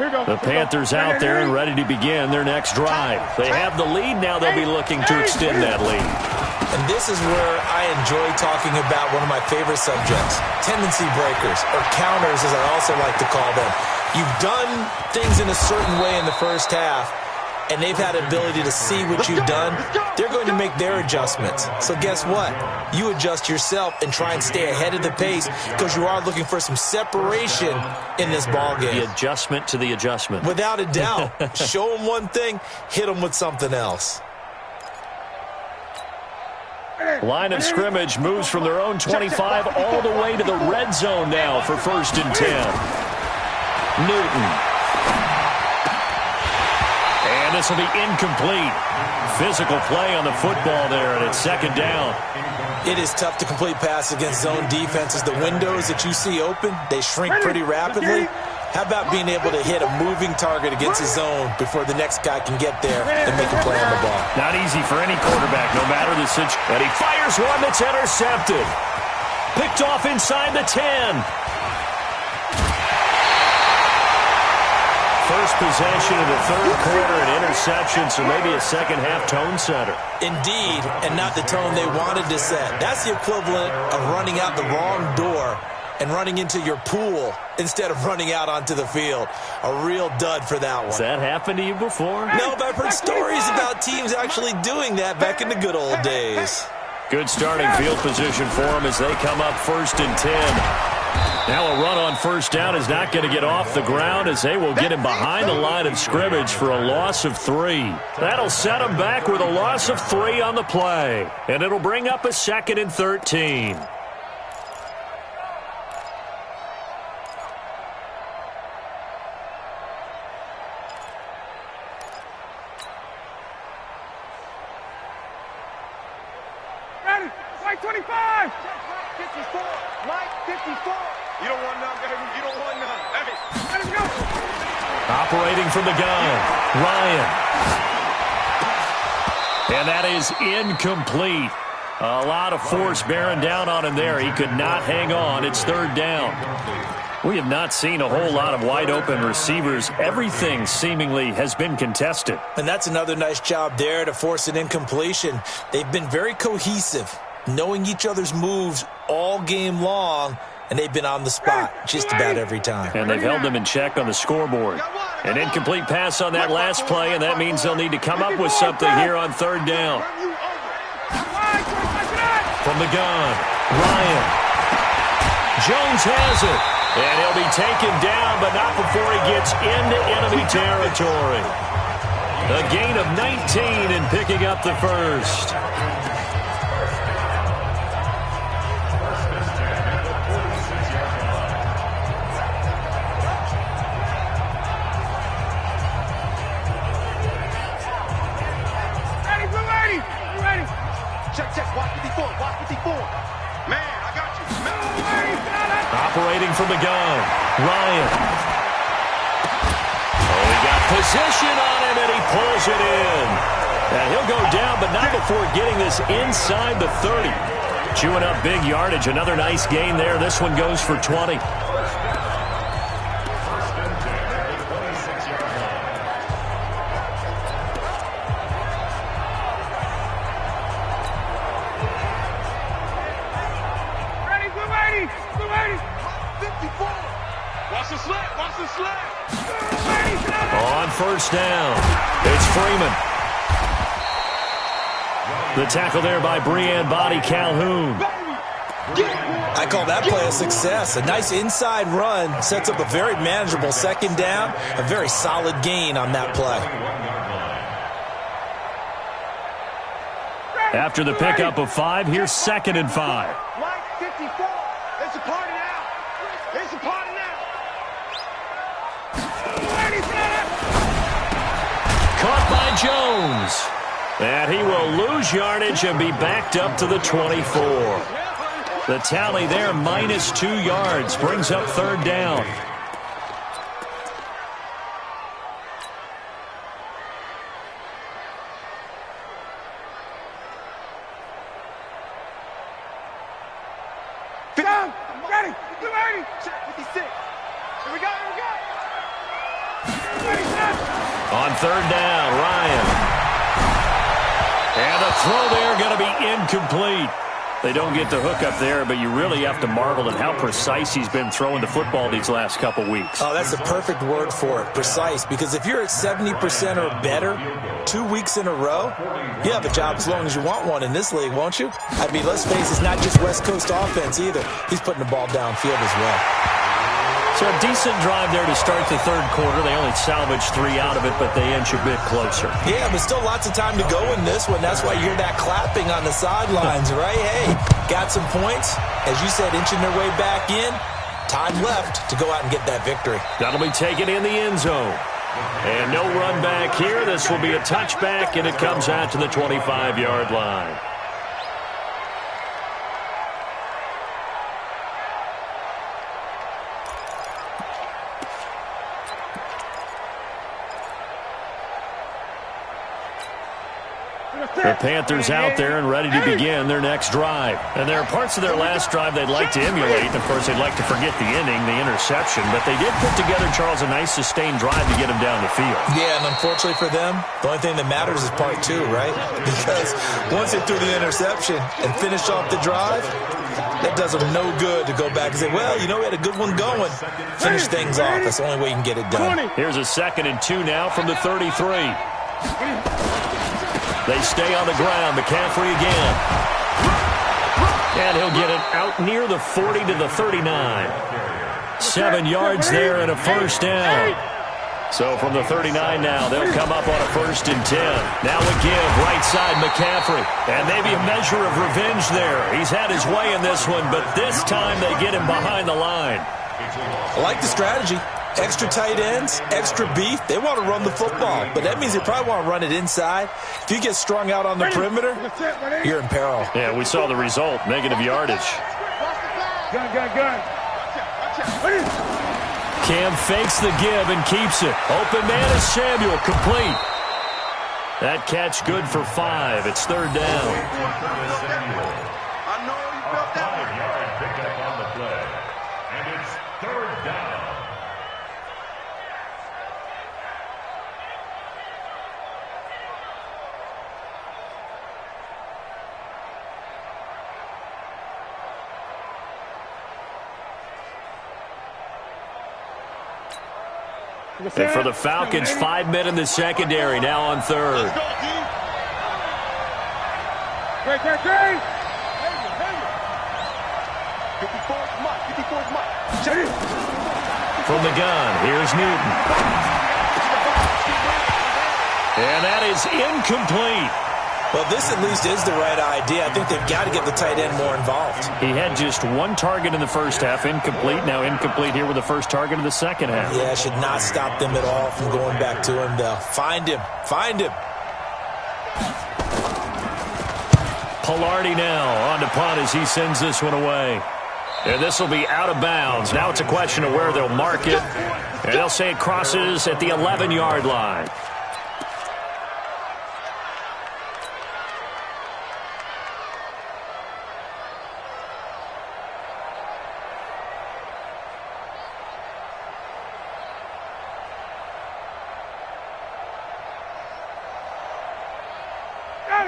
The Panthers out there and ready to begin their next drive. They have the lead now. They'll be looking to extend that lead. And this is where I enjoy talking about one of my favorite subjects, tendency breakers, or counters as I also like to call them. You've done things in a certain way in the first half, and they've had the ability to see what you've done. They're going to make their adjustments. So guess what? You adjust yourself and try and stay ahead of the pace because you are looking for some separation in this ballgame. The adjustment to the adjustment. Without a doubt. Show them one thing, hit them with something else. Line of scrimmage moves from their own 25 all the way to the red zone now for 1st and 10. Newton. And this will be incomplete. Physical play on the football there, and it's 2nd down. It is tough to complete pass against zone defenses. The windows that you see open, they shrink pretty rapidly. How about being able to hit a moving target against a zone before the next guy can get there and make a play on the ball? Not easy for any quarterback, no matter the situation. And he fires one that's intercepted. Picked off inside the 10. First possession of the 3rd quarter, an interception, so maybe a second-half tone setter. Indeed, and not the tone they wanted to set. That's the equivalent of running out the wrong door and running into your pool instead of running out onto the field. A real dud for that one. Has that happened to you before? No, but I've heard stories about teams actually doing that back in the good old days. Good starting field position for them as they come up 1st and 10. Now a run on 1st down is not going to get off the ground as they will get him behind the line of scrimmage for a loss of 3. That'll set him back with a loss of 3 on the play. And it'll bring up a 2nd and 13. Ready, Mike 25! 54, Mike 54. You don't want none, baby. You don't want none. Hey, let him go. Operating from the gun, Ryan. And that is incomplete. A lot of force bearing down on him there. He could not hang on. It's 3rd down. We have not seen a whole lot of wide-open receivers. Everything seemingly has been contested. And that's another nice job there to force an incompletion. They've been very cohesive, knowing each other's moves all game long, and they've been on the spot just about every time. And they've held them in check on the scoreboard. An incomplete pass on that last play, and that means they'll need to come up with something here on 3rd down. From the gun, Ryan. Jones has it. And he'll be taken down, but not before he gets into enemy territory. A gain of 19 and picking up the 1st. Check, watch 54, watch 54. Man, I got you. Operating from the gun, Ryan. Oh, he got position on him, and he pulls it in. And he'll go down, but not before getting this inside the 30. Chewing up big yardage. Another nice gain there. This one goes for 20. On 1st down, it's Freeman. The tackle there by Breanne Body Calhoun. I call that play a success. A nice inside run sets up a very manageable 2nd down. A very solid gain on that play. After the pickup of 5, here's 2nd and 5. Mike 54. It's a party now. It's a party now. Caught by Jones. And he will lose yardage and be backed up to the 24. The tally there, -2 yards, brings up 3rd down. Ready, 280. Check 56. Here we go, here we go. On third down, Ryan. And the throw there going to be incomplete. They don't get the hook up there, but you really have to marvel at how precise he's been throwing the football these last couple weeks. Oh, that's the perfect word for it, precise, because if you're at 70% or better 2 weeks in a row, you have a job as long as you want one in this league, won't you? I mean, let's face it, it's not just West Coast offense either. He's putting the ball downfield as well. So a decent drive there to start the third quarter. They only salvaged 3 out of it, but they inch a bit closer. Yeah, but still lots of time to go in this one. That's why you hear that clapping on the sidelines, right? Hey, got some points. As you said, inching their way back in. Time left to go out and get that victory. That'll be taken in the end zone. And no run back here. This will be a touchback, and it comes out to the 25-yard line. The Panthers out there and ready to begin their next drive. And there are parts of their last drive they'd like to emulate. And, of course, they'd like to forget the inning, the interception. But they did put together, Charles, a nice sustained drive to get them down the field. Yeah, and unfortunately for them, the only thing that matters is part 2, right? Because once they threw the interception and finished off the drive, that does them no good to go back and say, well, you know, we had a good one going. Finish things off. That's the only way you can get it done. Here's a 2nd and 2 now from the 33. They stay on the ground. McCaffrey again. And he'll get it out near the 40 to the 39. 7 yards there and a first down. So from the 39 now, they'll come up on a 1st and 10. Now a give, right side McCaffrey. And maybe a measure of revenge there. He's had his way in this one, but this time they get him behind the line. I like the strategy. Extra tight ends, extra beef. They want to run the football, but that means they probably want to run it inside. If you get strung out on the perimeter, you're in peril. Yeah, we saw the result, negative yardage. Gun. Cam fakes the give and keeps it. Open man is Samuel, complete. That catch good for 5. It's 3rd down. I know you felt that one. 5-yard pickup on the play, and it's 3rd down. And for the Falcons, 5 men in the secondary, now on 3rd. Great. 54's Mike. From the gun, here's Newton. And that is incomplete. Well, this at least is the right idea. I think they've got to get the tight end more involved. He had just 1 target in the first half, incomplete. Now incomplete here with the first target of the second half. Yeah, should not stop them at all from going back to him. They'll find him. Pilardi now on to punt as he sends this one away. And this will be out of bounds. Now it's a question of where they'll mark it. And they'll say it crosses at the 11-yard line.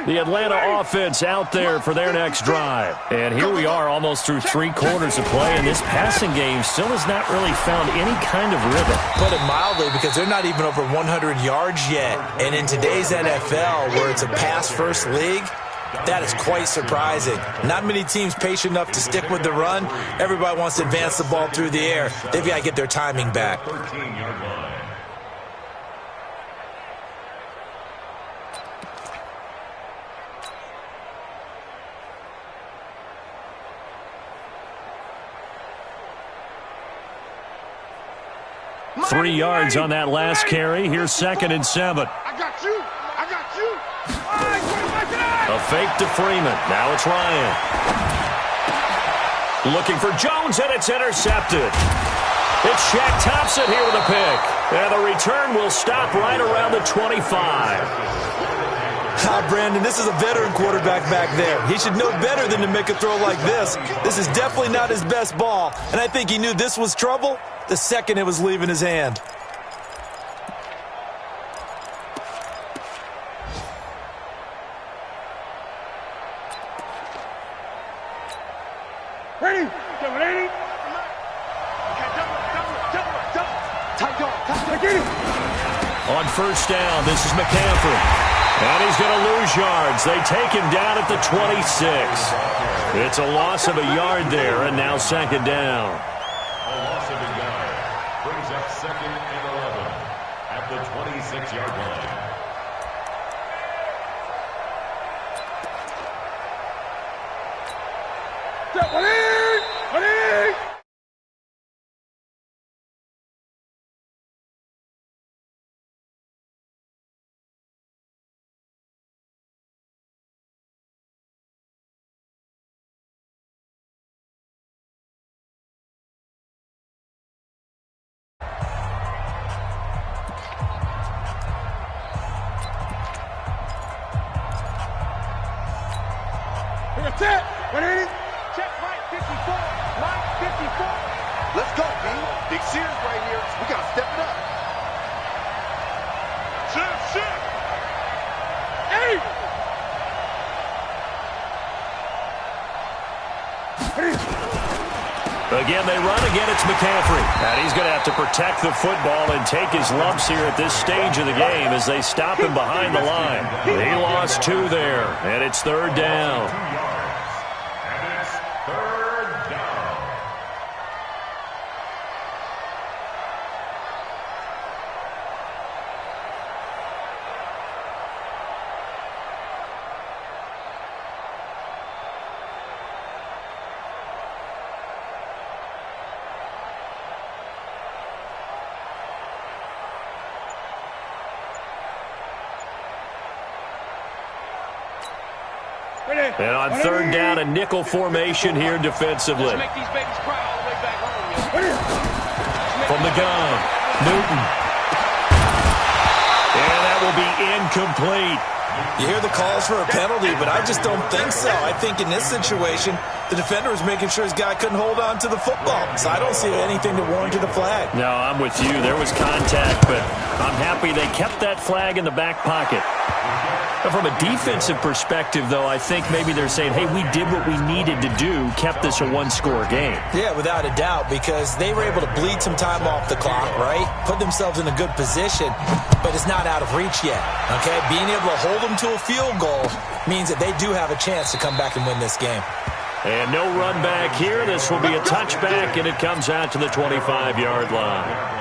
The Atlanta offense out there for their next drive. And here we are almost through 3 quarters of play, and this passing game still has not really found any kind of rhythm. Put it mildly, because they're not even over 100 yards yet. And in today's NFL, where it's a pass-first league, that is quite surprising. Not many teams patient enough to stick with the run. Everybody wants to advance the ball through the air. They've got to get their timing back. 13-yard line. Three yards on that last carry. Here's 2nd and 7. I got you. A fake to Freeman. Now it's Ryan. Looking for Jones, and it's intercepted. It's Shaq Thompson here with a pick. And the return will stop right around the 25. Brandon, this is a veteran quarterback back there. He should know better than to make a throw like this. This is definitely not his best ball, and I think he knew this was trouble the second it was leaving his hand. Ready? Double 80. Double. Tight dog. Get it. On first down, this is McCaffrey. And he's going to lose yards. They take him down at the 26. It's a loss of a yard there, and now second down. A loss of a yard brings up 2nd and 11 at the 26-yard line. That's it. 180. Check right 54. Right 54. Let's go, B. Big series right here. We got to step it up. Shit. 8. Again, they run. Again, it's McCaffrey. And he's going to have to protect the football and take his lumps here at this stage of the game as they stop him behind the line. He lost 2 there, and it's third down. 2 yards. And it's third down. And on third down, a nickel formation here defensively. Let's make these babies cry all the way back home. From the gun, Newton. And that will be incomplete. You hear the calls for a penalty, but I just don't think so. I think in this situation, the defender was making sure his guy couldn't hold on to the football. So I don't see anything to warrant a flag. No, I'm with you. There was contact, but I'm happy they kept that flag in the back pocket. From a defensive perspective, though, I think maybe they're saying, hey, we did what we needed to do, kept this a one-score game. Yeah, without a doubt, because they were able to bleed some time off the clock, right? Put themselves in a good position, but it's not out of reach yet, okay? Being able to hold them to a field goal means that they do have a chance to come back and win this game. And no run back here. This will be a touchback, and it comes out to the 25-yard line.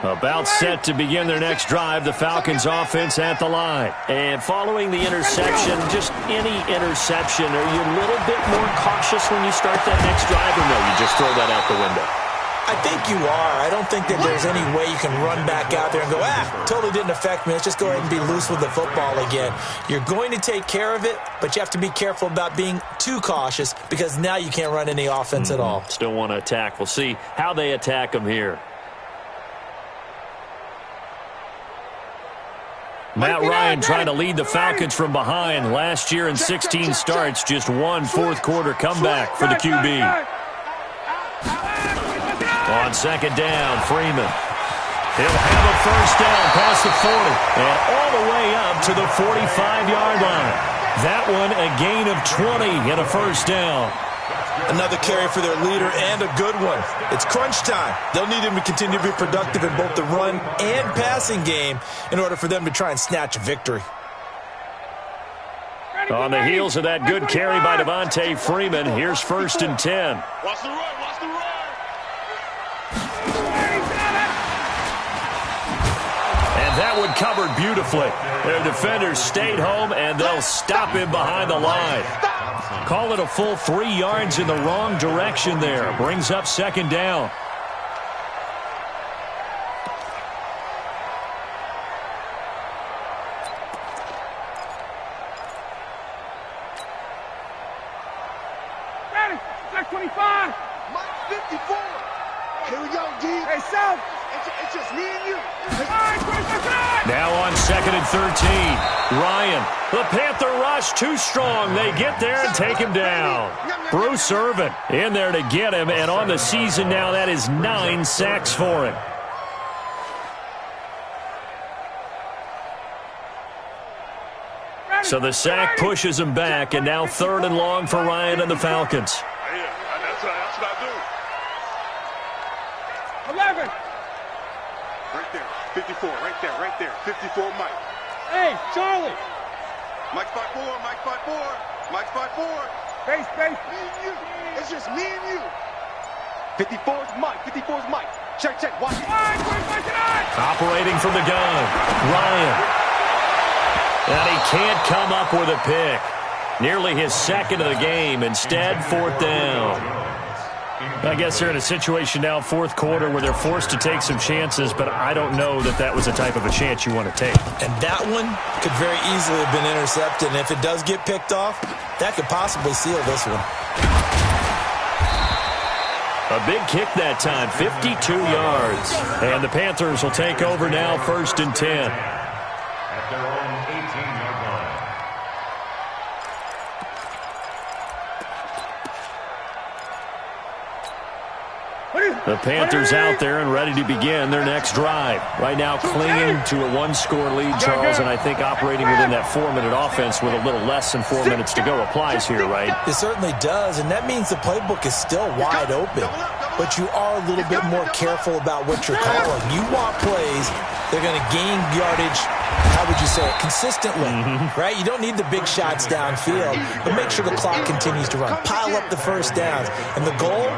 About set to begin their next drive, the Falcons offense at the line. And following the interception, just any interception, are you a little bit more cautious when you start that next drive, or no, you just throw that out the window? I think you are. I don't think that there's any way you can run back out there and go, totally didn't affect me. Let's just go ahead and be loose with the football again. You're going to take care of it, but you have to be careful about being too cautious because now you can't run any offense at all. Still want to attack. We'll see how they attack them here. Matt Ryan trying to lead the Falcons from behind. Last year in 16 starts, just one fourth-quarter comeback for the QB. On second down, Freeman. He'll have a first down past the 40 and all the way up to the 45-yard line. That one a gain of 20 and a first down. Another carry for their leader and a good one. It's crunch time. They'll need him to continue to be productive in both the run and passing game in order for them to try and snatch a victory. On the heels of that good carry by Devontae Freeman, here's first and 10. Watch the run. And that one covered beautifully. Their defenders stayed home, and they'll stop him behind the line. Call it a full 3 yards in the wrong direction there. Brings up second down. Ready? Check 25. Mike 54. Here we go, D. Hey, South. It's just me and you. Now on 2nd and 13. Ryan, the Panther rush too strong. They get there and take him down. Bruce Irvin in there to get him, and on the season now, that is 9 sacks for him. So the sack pushes him back, and now 3rd and long for Ryan and the Falcons. That's what I do. 11. Right there. 54. Right there. 54, Mike. Hey, Charlie. Mike 5'4". Mike 5'4". Base. Me and you. It's just me and you. 54's Mike. Check. Watch it. Operating from the gun. Ryan. And he can't come up with a pick. Nearly his 2nd of the game. Instead, 4th down. I guess they're in a situation now, 4th quarter, where they're forced to take some chances, but I don't know that that was the type of a chance you want to take. And that one could very easily have been intercepted, and if it does get picked off, that could possibly seal this one. A big kick that time, 52 yards. And the Panthers will take over now, 1st and 10. At their own 18-yard line. The Panthers out there and ready to begin their next drive. Right now clinging to a 1-score lead, Charles, and I think operating within that 4-minute offense with a little less than 4 minutes to go applies here, right? It certainly does, and that means the playbook is still wide open. But you are a little bit more careful about what you're calling. You want plays, they're going to gain yardage, how would you say it, consistently, right? You don't need the big shots downfield, but make sure the clock continues to run. Pile up the first downs. And the goal,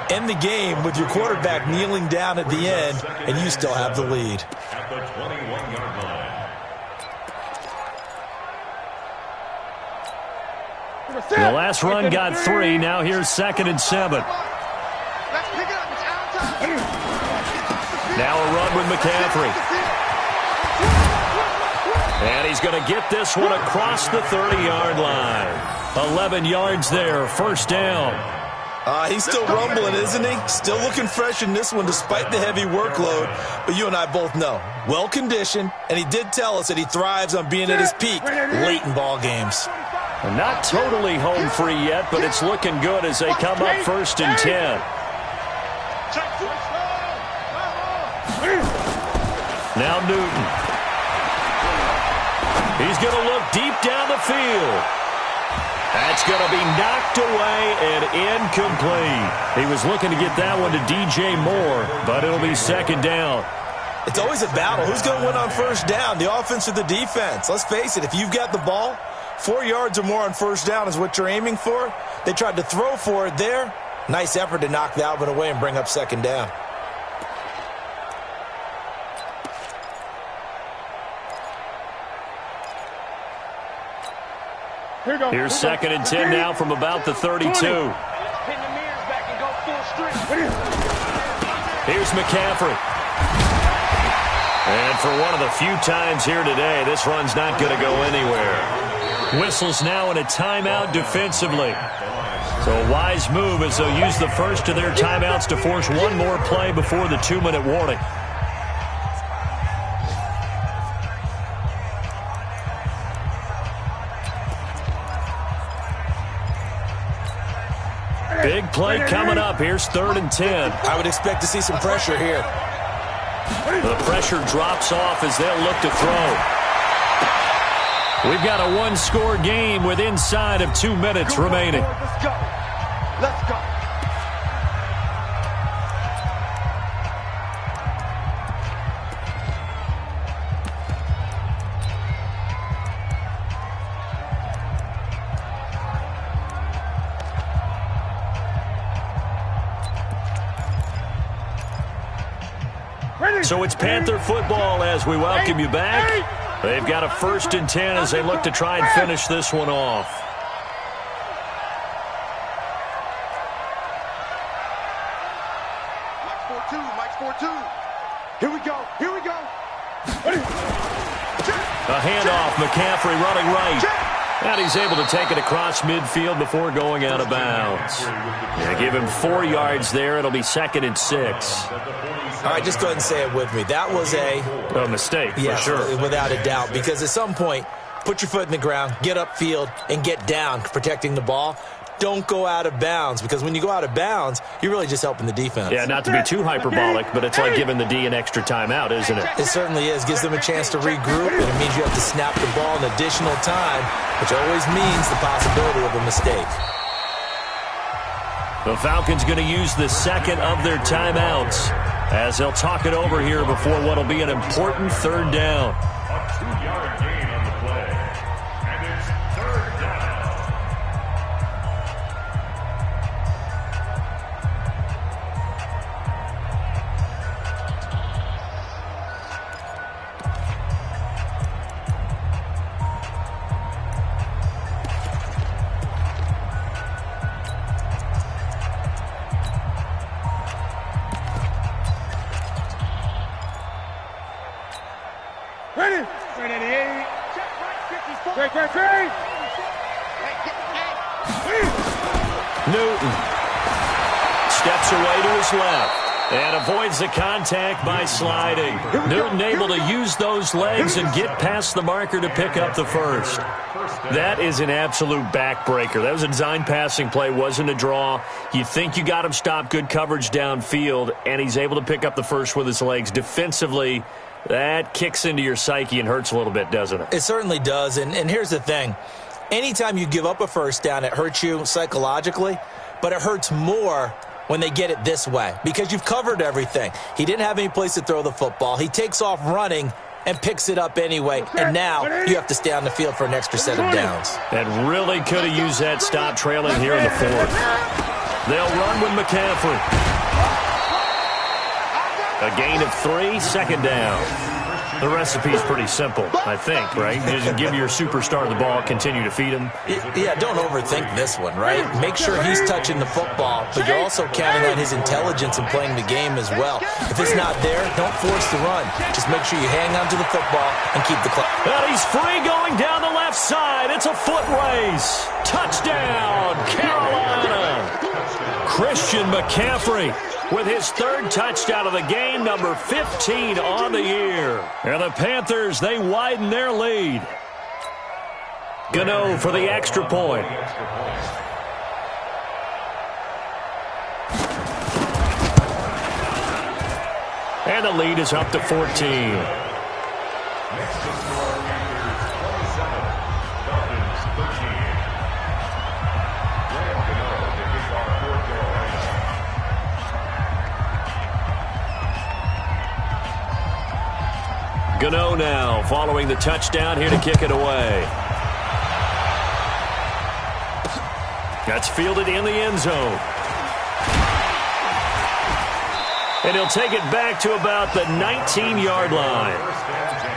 end the game with your quarterback kneeling down at the end, and you still have the lead. At the 21-yard line. The last run got 3. Now here's 2nd and 7. Now a run with McCaffrey. And he's going to get this one across the 30-yard line. 11 yards there, 1st down. He's still rumbling, isn't he? Still looking fresh in this one despite the heavy workload. But you and I both know, well-conditioned, and he did tell us that he thrives on being at his peak late in ball games. Not totally home free yet, but it's looking good as they come up 1st and 10. Now Newton. He's going to look deep down the field. That's going to be knocked away and incomplete. He was looking to get that one to DJ Moore, but it'll be 2nd down. It's always a battle. Who's going to win on 1st down, the offense or the defense? Let's face it, if you've got the ball, 4 yards or more on 1st down is what you're aiming for. They tried to throw for it there. Nice effort to knock that one away and bring up 2nd down. Here's 2nd and 10 now from about the 32. Here's McCaffrey. And for one of the few times here today, this run's not going to go anywhere. Whistles now in a timeout defensively. So a wise move as they'll use the first of their timeouts to force one more play before the 2-minute warning. Big play coming up. Here's 3rd and 10. I would expect to see some pressure here. The pressure drops off as they'll look to throw. We've got a 1-score game with inside of 2 minutes remaining. Let's go. Let's go. So it's Panther football as we welcome you back. They've got a 1st and 10 as they look to try and finish this one off. Mike's 4-2. Here we go. A handoff, McCaffrey running right. And he's able to take it across midfield before going out of bounds. Yeah, give him 4 yards there. It'll be 2nd and 6. All right, just go ahead and say it with me. That was a mistake, for sure. Without a doubt, because at some point, put your foot in the ground, get upfield, and get down protecting the ball. Don't go out of bounds, because when you go out of bounds, you're really just helping the defense. Yeah, not to be too hyperbolic, but it's like giving the D an extra timeout, isn't it? It certainly is. Gives them a chance to regroup, and it means you have to snap the ball an additional time, which always means the possibility of a mistake. The Falcons going to use the 2nd of their timeouts as they'll talk it over here before what will be an important 3rd down. A 2-yard gain on the play, and it's 3rd down. Ready? Ready. Great. Newton steps away to his left and avoids the contact by sliding. Newton able to use those legs and get past the marker to pick up the 1st. That is an absolute backbreaker. That was a design passing play, wasn't a draw. You think you got him stopped, good coverage downfield, and he's able to pick up the 1st with his legs. Defensively, that kicks into your psyche and hurts a little bit, doesn't it? It certainly does, and here's the thing. Anytime you give up a 1st down, it hurts you psychologically, but it hurts more when they get it this way because you've covered everything. He didn't have any place to throw the football. He takes off running and picks it up anyway, and now you have to stay on the field for an extra set of downs. And really could have used that stop trailing here in the 4th. They'll run with McCaffrey. A gain of 3, 2nd down. The recipe's pretty simple, I think, right? Just give your superstar the ball, continue to feed him. Yeah, don't overthink this one, right? Make sure he's touching the football, but you're also counting on his intelligence in playing the game as well. If it's not there, don't force the run. Just make sure you hang on to the football and keep the clock. And he's free going down the left side. It's a foot race. Touchdown, Carolina. Christian McCaffrey with his 3rd touchdown of the game, number 15 on the year. And the Panthers, they widen their lead. Gano for the extra point. And the lead is up to 14. Next to score, Panthers 27, Falcons 13. Graham Gano to kick off for Carolina. Gano now following the touchdown here to kick it away. That's fielded in the end zone. And he'll take it back to about the 19-yard line. First and 10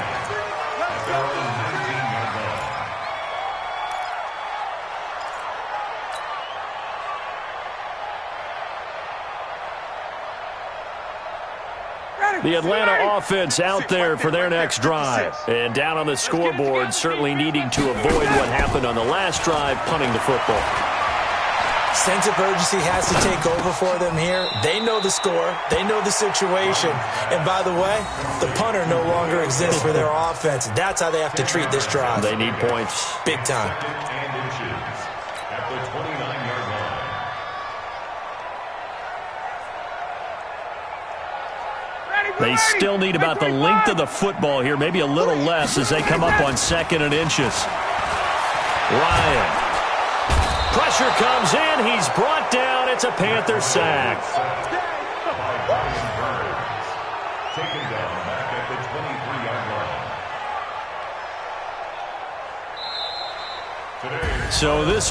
at their own 19-yard line. The Atlanta offense out there for their next drive. And down on the scoreboard, certainly needing to avoid what happened on the last drive, punting the football. Sense of urgency has to take over for them here. They know the score. They know the situation. And by the way, the punter no longer exists for their offense. That's how they have to treat this drive. They need points. Big time. And inches at the 29-yard line. They still need about the length of the football here, maybe a little less as they come up on 2nd and inches. Ryan. Pressure comes in. He's brought down. It's a Panther sack. Taken down back at the 23-yard line. So this